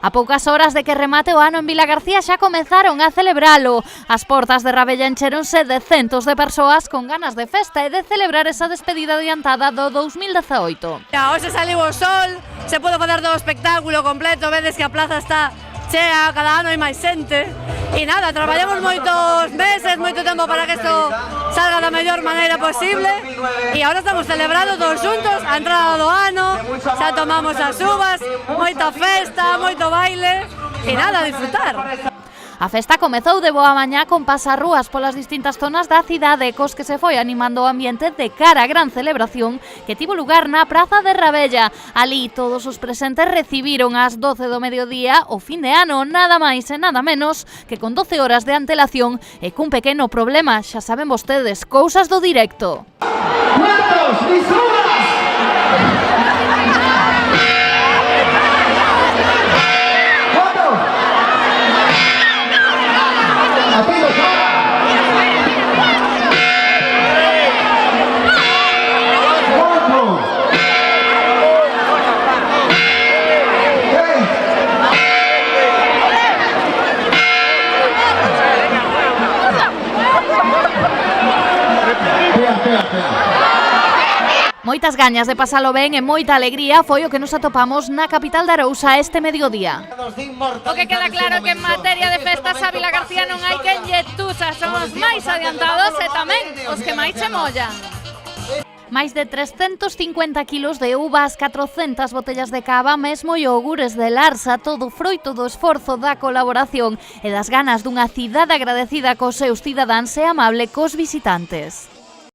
A poucas horas de que remate o ano en Vilagarcía xa comezaron a celebralo. As portas de Rabella encheronse de centos de persoas con ganas de festa e de celebrar esa despedida adiantada do 2018. Hoxe saliu o sol, se pode facer todo o espectáculo completo, vedes que a plaza está chea, cada ano hai máis xente. E nada, traballamos moitos meses, moito tempo para que isto salga da mellor maneira posible e agora estamos celebrando todos xuntos a entrada do ano, xa tomamos as uvas, moita festa, moito baile e nada, a disfrutar. A festa comezou de boa mañá con pasarrúas polas distintas zonas da cidade cos que se foi animando o ambiente de cara á gran celebración que tivo lugar na Praza de Rabella. Alí todos os presentes recibiron ás 12 do mediodía o fin de ano, nada máis e nada menos que con 12 horas de antelación e cun pequeno problema, xa saben vostedes, cousas do directo. Moitas gañas de pasalo ben e moita alegría foi o que nos atopamos na capital de Arousa este mediodía. O que queda claro que en materia de festas a Vilagarcía non hai quen lle tusa, son os máis adiantados e tamén os que máis se mollan. Máis de 350 kilos de uvas, 400 botellas de cava, mesmo iogures de Larsa, todo froito do esforzo da colaboración e das ganas dunha cidade agradecida cos seus cidadáns e amable cos visitantes.